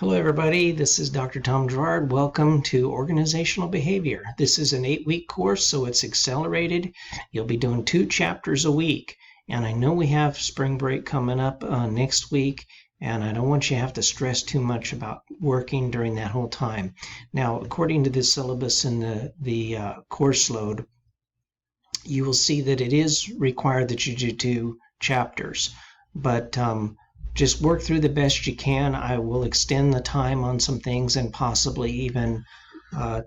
Hello everybody, this is Dr. Tom Gerard. Welcome to Organizational Behavior. This is an 8-week course, so it's accelerated. You'll be doing 2 chapters a week. And I know we have spring break coming up next week, and I don't want you to have to stress too much about working during that whole time. Now, according to the syllabus and the course load, you will see that it is required that you do 2 chapters. But just work through the best you can. I will extend the time on some things and possibly even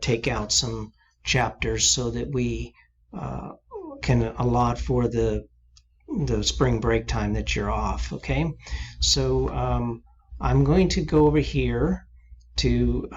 take out some chapters so that we can allot for the spring break time that you're off. Okay, so I'm going to go over here to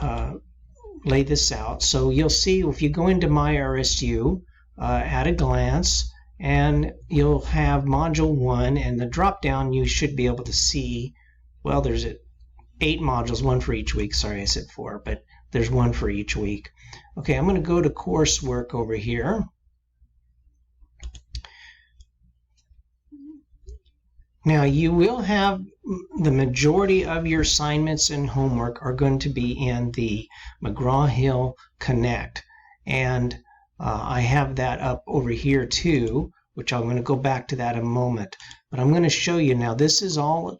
lay this out. So you'll see if you go into My RSU at a glance, and you'll have module 1, and the drop down you should be able to see, well, there's 8 modules, 1 for each week. Sorry, I said 4, but there's 1 for each week. Okay, I'm going to go to coursework over here. Now, you will have the majority of your assignments and homework are going to be in the McGraw-Hill Connect, and I have that up over here too, which I'm going to go back to that in a moment. But I'm going to show you now. This is all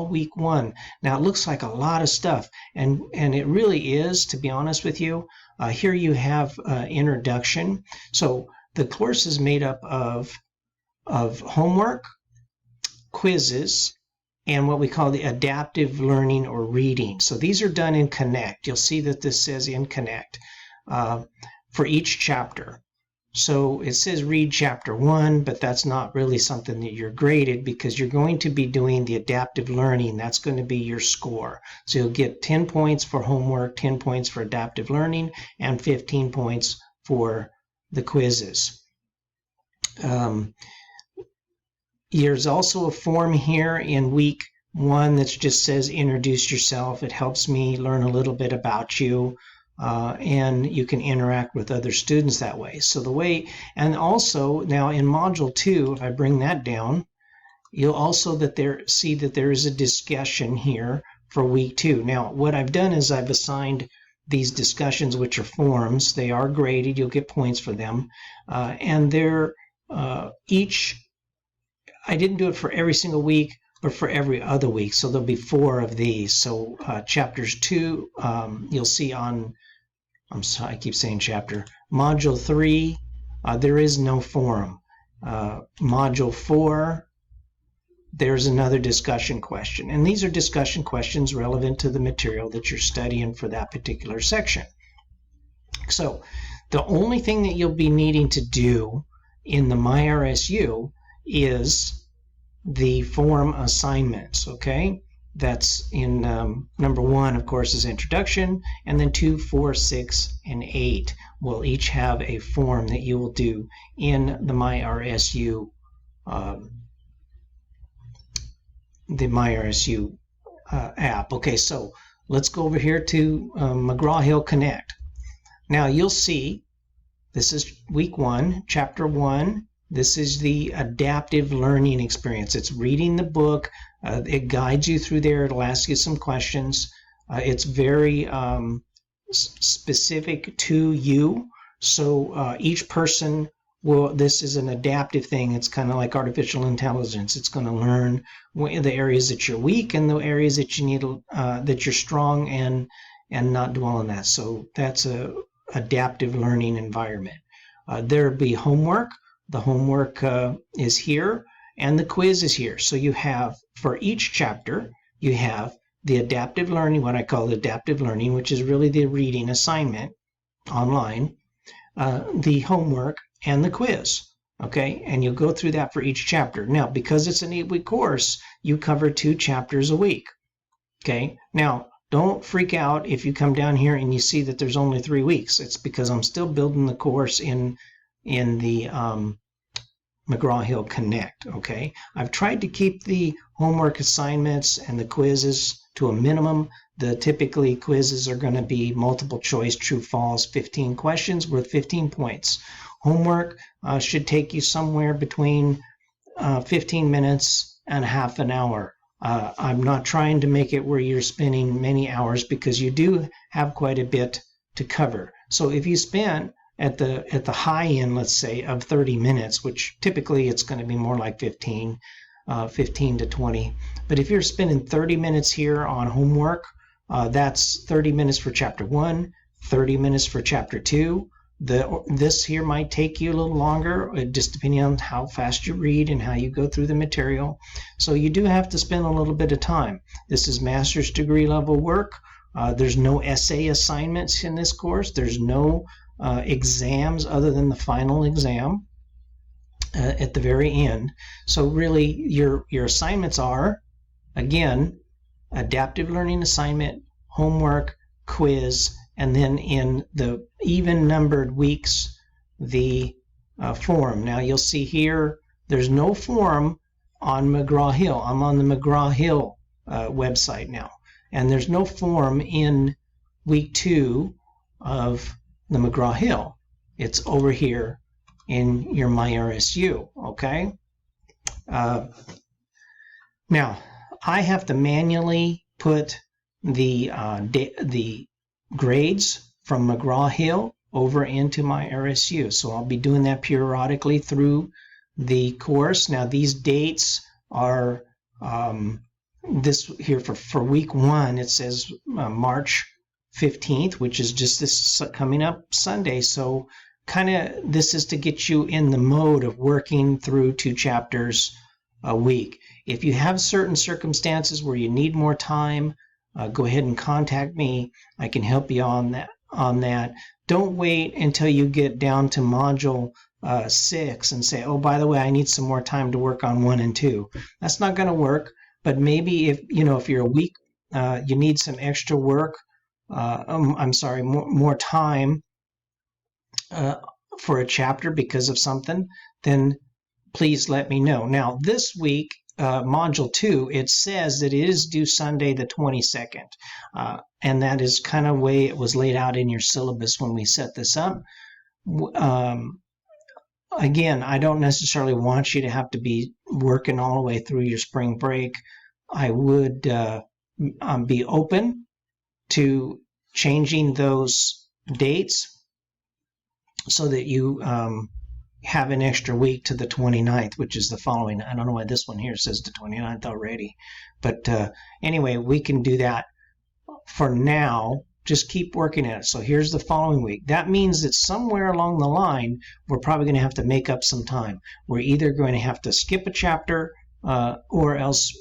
week 1. Now it looks like a lot of stuff, and it really is, to be honest with you. Here you have introduction. So the course is made up of homework, quizzes, and what we call the adaptive learning or reading. So these are done in Connect. You'll see that this says in Connect. For each chapter. So it says read chapter 1, but that's not really something that you're graded because you're going to be doing the adaptive learning. That's going to be your score. So you'll get 10 points for homework, 10 points for adaptive learning, and 15 points for the quizzes. There's also a form here in week 1 that just says introduce yourself. It helps me learn a little bit about you. And you can interact with other students that way. So the way, and also now in module 2, if I bring that down, you'll also see that there is a discussion here for week 2. Now what I've done is I've assigned these discussions, which are forms. They are graded. You'll get points for them, and they're each. I didn't do it for every single week, but for every other week. So there'll be 4 of these. So chapters 2, you'll see on, I'm sorry, I keep saying chapter. Module 3, there is no forum. Module 4, there's another discussion question. And these are discussion questions relevant to the material that you're studying for that particular section. So the only thing that you'll be needing to do in the MyRSU is the form assignments, okay? That's in number 1, of course, is introduction, and then 2, 4, 6, and 8 will each have a form that you will do in the MyRSU app. Okay, so let's go over here to McGraw-Hill Connect. Now you'll see this is week 1, chapter 1. This is the adaptive learning experience. It's reading the book. It guides you through there. It'll ask you some questions. It's very specific to you. So each person will, this is an adaptive thing. It's kind of like artificial intelligence. It's going to learn the areas that you're weak and the areas that you need, that you're strong, and not dwell on that. So that's a adaptive learning environment. There'll be homework. The homework is here, and the quiz is here. So you have, for each chapter, you have the adaptive learning, what I call adaptive learning, which is really the reading assignment online, the homework, and the quiz. Okay, and you'll go through that for each chapter. Now, because it's an 8-week course, you cover 2 chapters a week. Okay, now don't freak out if you come down here and you see that there's only 3 weeks. It's because I'm still building the course in the McGraw-Hill Connect. Okay, I've tried to keep the homework assignments and the quizzes to a minimum. Typically quizzes are going to be multiple choice, true, false, 15 questions worth 15 points. Homework should take you somewhere between 15 minutes and half an hour. I'm not trying to make it where you're spending many hours, because you do have quite a bit to cover. So if you spend at the high end, let's say, of 30 minutes, which typically it's going to be more like 15 to 20. But if you're spending 30 minutes here on homework, that's 30 minutes for chapter 1, 30 minutes for chapter 2. This here might take you a little longer, just depending on how fast you read and how you go through the material. So you do have to spend a little bit of time. This is master's degree level work. There's no essay assignments in this course. There's no exams other than the final exam at the very end. So really your assignments are, again, adaptive learning assignment, homework, quiz, and then in the even numbered weeks, the form. Now you'll see here, there's no form on McGraw-Hill. I'm on the McGraw-Hill website now, and there's no form in week 2 of the McGraw-Hill. It's over here in your MyRSU, okay? Now, I have to manually put the grades from McGraw-Hill over into MyRSU. So I'll be doing that periodically through the course. Now, these dates are this here for week 1. It says March 15th, which is just this coming up Sunday. So kind of this is to get you in the mode of working through 2 chapters a week. If you have certain circumstances where you need more time, go ahead and contact me. I can help you on that. Don't wait until you get down to module 6 and say, oh, by the way, I need some more time to work on 1 and 2. That's not going to work. But maybe if you're a week, you need some extra work. More time for a chapter because of something, then please let me know. Now, this week, module 2, it says that it is due Sunday the 22nd. And that is kind of the way it was laid out in your syllabus when we set this up. Again, I don't necessarily want you to have to be working all the way through your spring break. I would be open to changing those dates so that you have an extra week to the 29th, which is the following. I don't know why this one here says the 29th already. But anyway, we can do that for now. Just keep working at it. So here's the following week. That means that somewhere along the line, we're probably going to have to make up some time. We're either going to have to skip a chapter or else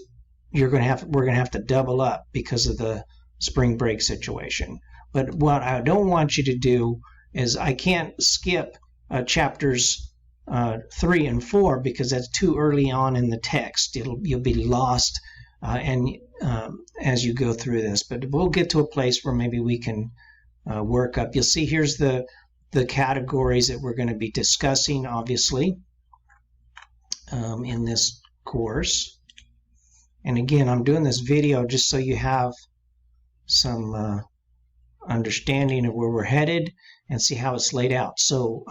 we're going to have to double up because of the spring break situation. But what I don't want you to do is I can't skip chapters 3 and 4 because that's too early on in the text. You'll be lost as you go through this. But we'll get to a place where maybe we can work up. You'll see here's the categories that we're going to be discussing, obviously, in this course. And again, I'm doing this video just so you have some understanding of where we're headed and see how it's laid out. So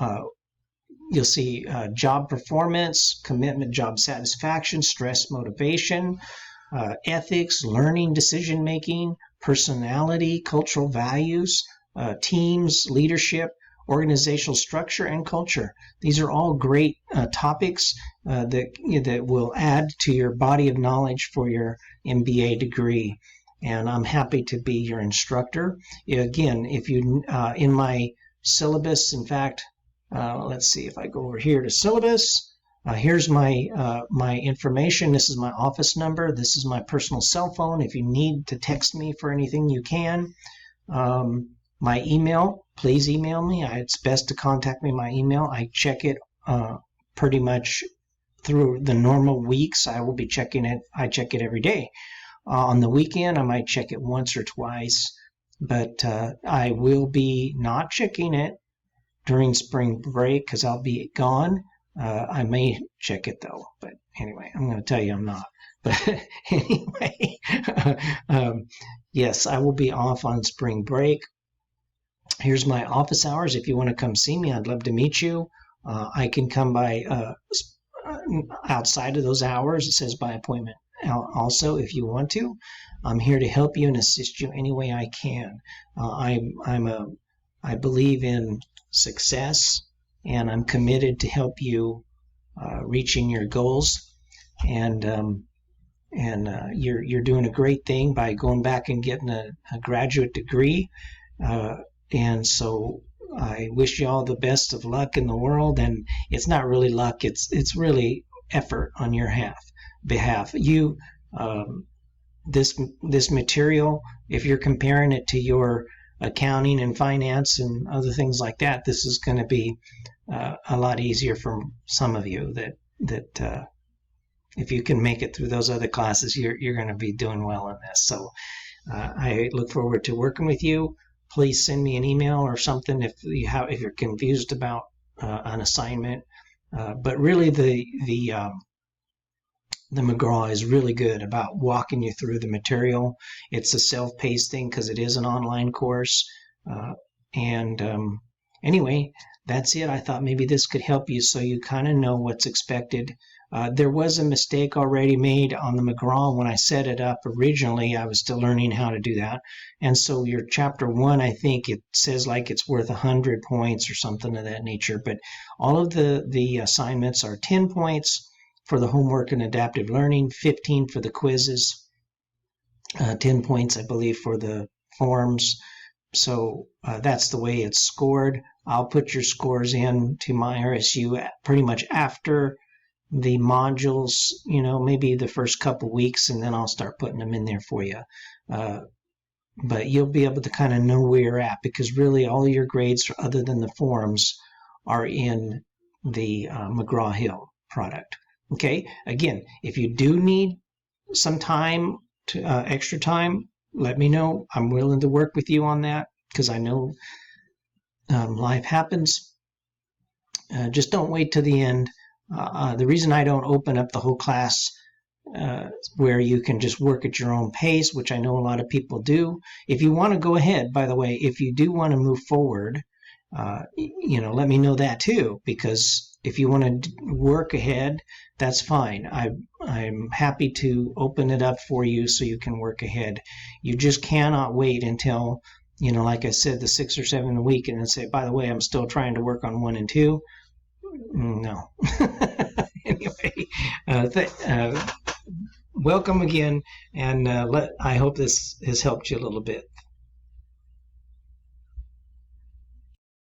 you'll see job performance, commitment, job satisfaction, stress, motivation, ethics, learning, decision-making, personality, cultural values, teams, leadership, organizational structure, and culture. These are all great topics that will add to your body of knowledge for your MBA degree. And I'm happy to be your instructor. Again, if you in my syllabus, in fact, let's see if I go over here to syllabus. Here's my my information. This is my office number. This is my personal cell phone. If you need to text me for anything, you can. My email, please email me. It's best to contact me by email. I check it pretty much through the normal weeks. I will be checking it. I check it every day. On the weekend, I might check it once or twice, but I will be not checking it during spring break because I'll be gone. I may check it though, but anyway, I'm going to tell you I'm not. But anyway, yes, I will be off on spring break. Here's my office hours. If you want to come see me, I'd love to meet you. I can come by outside of those hours. It says by appointment also, if you want to. I'm here to help you and assist you any way I can. I believe in success, and I'm committed to help you reaching your goals. And you're doing a great thing by going back and getting a graduate degree. And so I wish you all the best of luck in the world. And it's not really luck; it's really effort on your behalf. You this material, if you're comparing it to your accounting and finance and other things like that, this is going to be a lot easier for some of you. That if you can make it through those other classes, you're going to be doing well in this. So I look forward to working with you. Please send me an email or something if you're confused about an assignment. But really, the McGraw is really good about walking you through the material. It's a self-paced thing because it is an online course. Anyway, that's it. I thought maybe this could help you so you kind of know what's expected. There was a mistake already made on the McGraw when I set it up originally. I was still learning how to do that. And so your chapter 1, I think it says like it's worth 100 points or something of that nature. But all of the assignments are 10 points for the homework and adaptive learning, 15 for the quizzes, 10 points, I believe, for the forms. So that's the way it's scored. I'll put your scores in to my RSU pretty much after the modules, maybe the first couple weeks, and then I'll start putting them in there for you. But you'll be able to kind of know where you're at, because really all your grades, other than the forms, are in the McGraw-Hill product. Okay, again, if you do need some time, extra time, let me know. I'm willing to work with you on that, because I know life happens. Just don't wait to the end. The reason I don't open up the whole class where you can just work at your own pace, which I know a lot of people do. If you want to go ahead, by the way, if you do want to move forward, let me know that too, because if you want to work ahead, that's fine. I'm happy to open it up for you so you can work ahead. You just cannot wait until, like I said, the 6 or 7 week and then say, by the way, I'm still trying to work on 1 and 2. No. Anyway, welcome again, and I hope this has helped you a little bit.